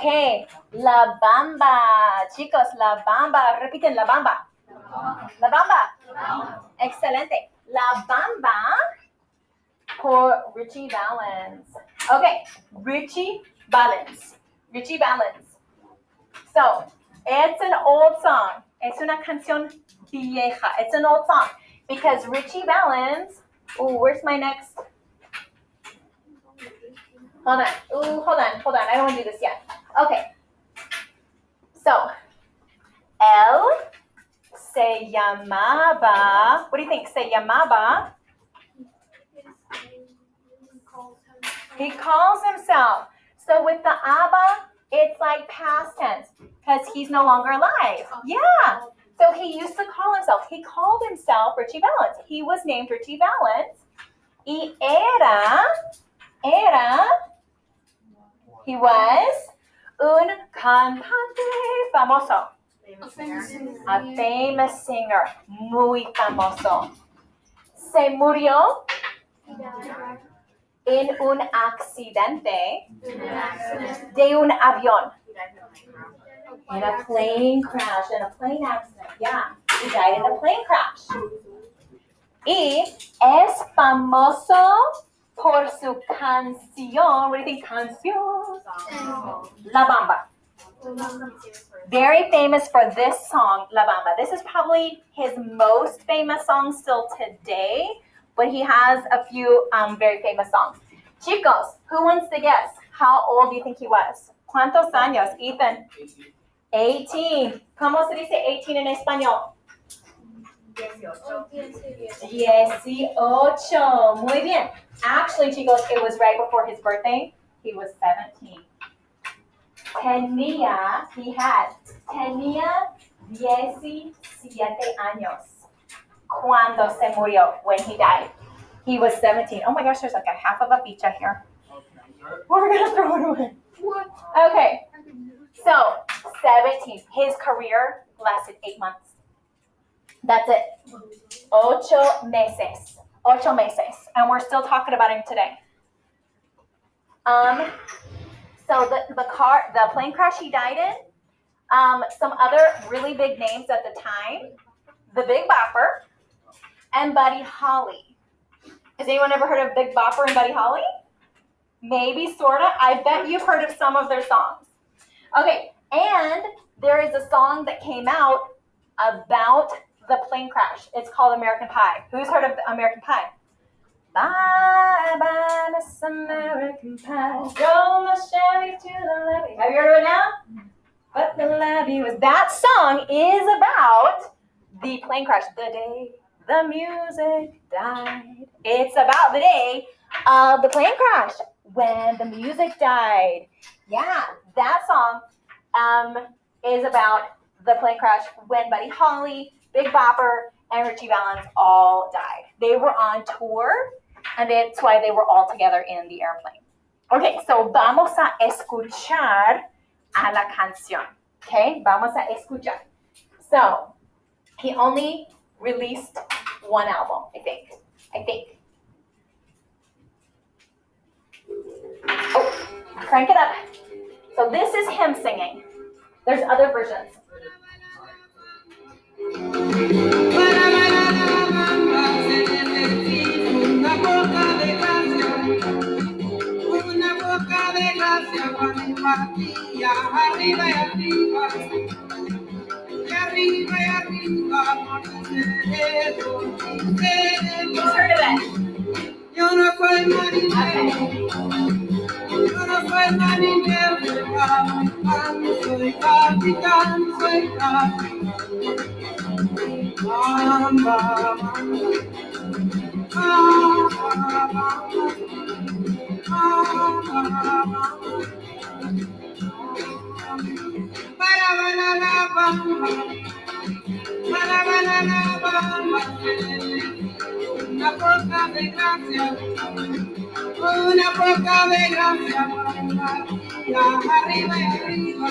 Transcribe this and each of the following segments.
Okay, La Bamba. Chicos, La Bamba. Repiten, La Bamba. La Bamba. Excelente. La Bamba por Richie Valens. Okay, Richie Valens. Richie Valens. So, it's an old song. Es una canción vieja. It's an old song. Because Richie Valens, where's my next? Hold on. Hold on. I don't want to do this yet. Okay. So, él se llamaba, what do you think? Se llamaba? He calls himself. So with the Abba, it's like past tense because he's no longer alive. Yeah. So he used to call himself. He called himself Richie Valens. He was named Richie Valens. Y he was un cantante famoso. A famous singer. Muy famoso. Se murió en un accidente de un avión. In a plane crash, in a plane accident. Yeah, he died in a plane crash. Y es famoso por su canción. What do you think? Canción? La Bamba. Very famous for this song, La Bamba. This is probably his most famous song still today, but he has a few very famous songs. Chicos, who wants to guess? How old do you think he was? ¿Cuántos años, Ethan? 18. ¿Cómo se dice 18 en español? 18. Muy bien. Actually, chicos, it was right before his birthday. He was 17. Tenía 17 años cuando se murió, when he died. He was 17. Oh my gosh, there's like a half of a ficha here. We're going to throw it away. Okay, so 17. His career lasted 8 months. That's it. 8 meses. 8 meses. And we're still talking about him today. So the plane crash he died in, some other really big names at the time, the Big Bopper and Buddy Holly. Has anyone ever heard of Big Bopper and Buddy Holly? Maybe, sorta. I bet you've heard of some of their songs. Okay, and there is a song that came out about the plane crash. It's called American Pie. Who's heard of American Pie? Bye, bye, Miss American Pie. Drove my Chevy to the levee. Have you heard of it now? But the levee was... That song is about the plane crash. The day the music died. It's about the day of the plane crash, when the music died. Yeah, that song is about the plane crash when Buddy Holly, Big Bopper, and Richie Valens all died. They were on tour, and that's why they were all together in the airplane. Okay, so vamos a escuchar a la canción. Okay, vamos a escuchar. So, he only released one album, I think. Oh, crank it up. So this is him singing. There's other versions. Who's heard of it? Yo no soy marinero, yo no soy marinero, soy capitán, soy capitán. Bamba, una poca de gracia, arriba y arriba.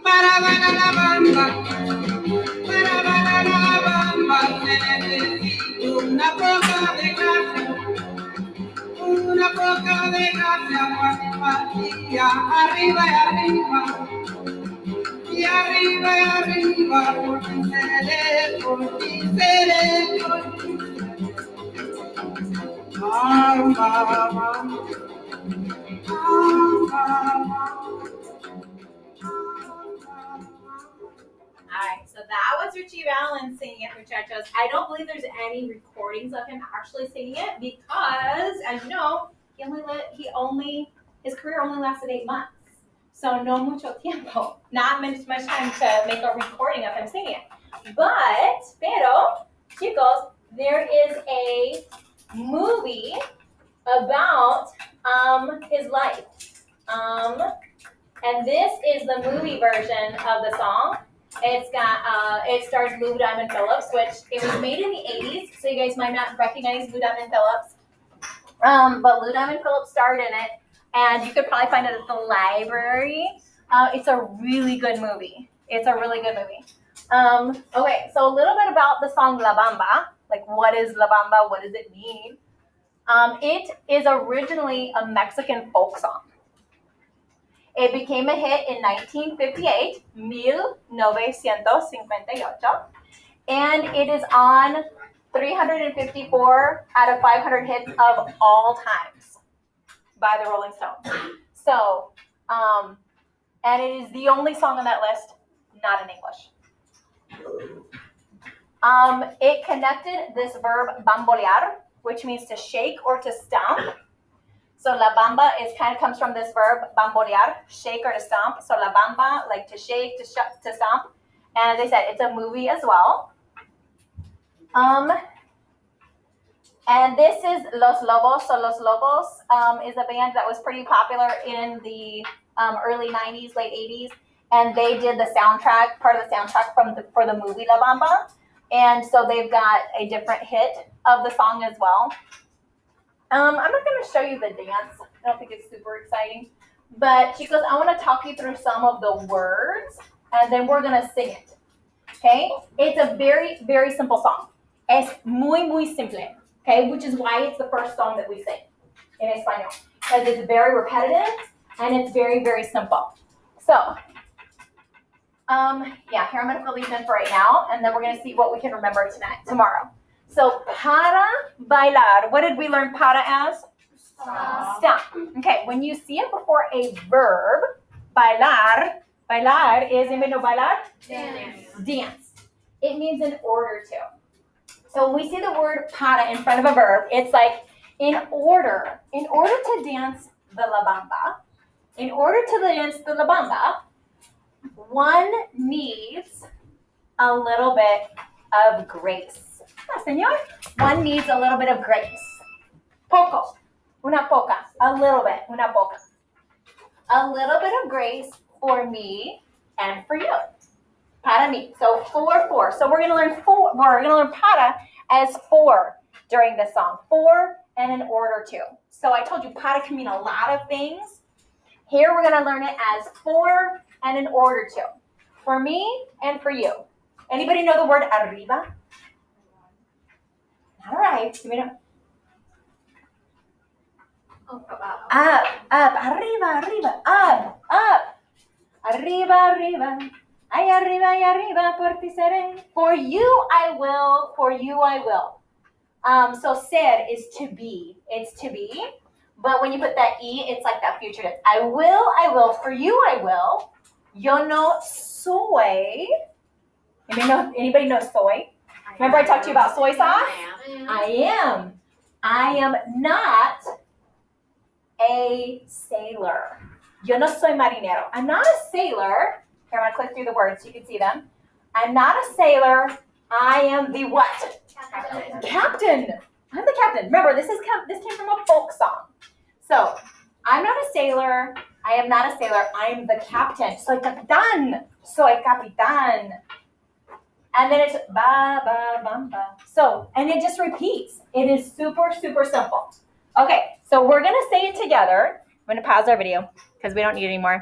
Para bailar la bamba, para bailar la bamba, se necesita una poca de gracia, María, arriba y arriba, y arriba y arriba, por ti seré, bamba, bamba, All right, so that was Richie Valens singing it, muchachos. I don't believe there's any recordings of him actually singing it because, as you know, his career only lasted 8 months. So no mucho tiempo, not much time to make a recording of him singing it. Pero, chicos, there is a movie about his life. And this is the movie version of the song. It's got it stars Lou Diamond Phillips, which it was made in the 80s, so you guys might not recognize Lou Diamond Phillips. But Lou Diamond Phillips starred in it, and you could probably find it at the library. It's a really good movie. Okay, so a little bit about the song La Bamba. Like, what is La Bamba? What does it mean? It is originally a Mexican folk song. It became a hit in 1958, 1958, and it is on 354 out of 500 hits of all times by the Rolling Stones. So, and it is the only song on that list not in English. It connected this verb bambolear, which means to shake or to stomp. So la bamba comes from this verb bambolear, shake or to stomp. So la bamba, like to shake, to stomp. And as I said, it's a movie as well. And this is Los Lobos. So Los Lobos is a band that was pretty popular in the early 90s, late 80s. And they did the soundtrack, part of the soundtrack for the movie La Bamba. And so they've got a different hit of the song as well. I'm not going to show you the dance. I don't think it's super exciting. But chicos, I want to talk you through some of the words, and then we're going to sing it. Okay? It's a very, very simple song. Es muy, muy simple. Okay? Which is why it's the first song that we sing in Espanol. Because it's very repetitive, and it's very, very simple. So, here I'm going to fill these in for right now, and then we're going to see what we can remember tomorrow. So, para bailar. What did we learn para as? Stomp. Okay, when you see it before a verb, bailar is, anybody know bailar? Dance. It means in order to. So when we see the word para in front of a verb, it's like in order to dance the la bamba, one needs a little bit of grace. Señor, one needs a little bit of grace. Poco, una poca, a little bit, una poca. A little bit of grace for me and for you. Para mí. So for. So we're gonna learn para as for during this song. For and in order to. So I told you para can mean a lot of things. Here we're gonna learn it as for and in order to. For me and for you. Anybody know the word arriba? All right. Give me a... Up, arriba, up. Arriba. Ay, arriba, por ti seré. For you I will. So ser is to be. It's to be. But when you put that E, it's like that future tense. I will. For you I will. Yo no soy. Anybody know soy? Remember I talked to you about soy sauce? I am not a sailor. Yo no soy marinero. I'm not a sailor. Here, I'm going to click through the words so you can see them. I'm not a sailor. I am the what? Captain. I'm the captain. Remember, this came from a folk song. So, I'm not a sailor. I am not a sailor. I'm the captain. Soy capitán. And then it's ba, ba, bamba. So, and it just repeats. It is super, super simple. Okay, so we're going to say it together. I'm going to pause our video because we don't need it anymore.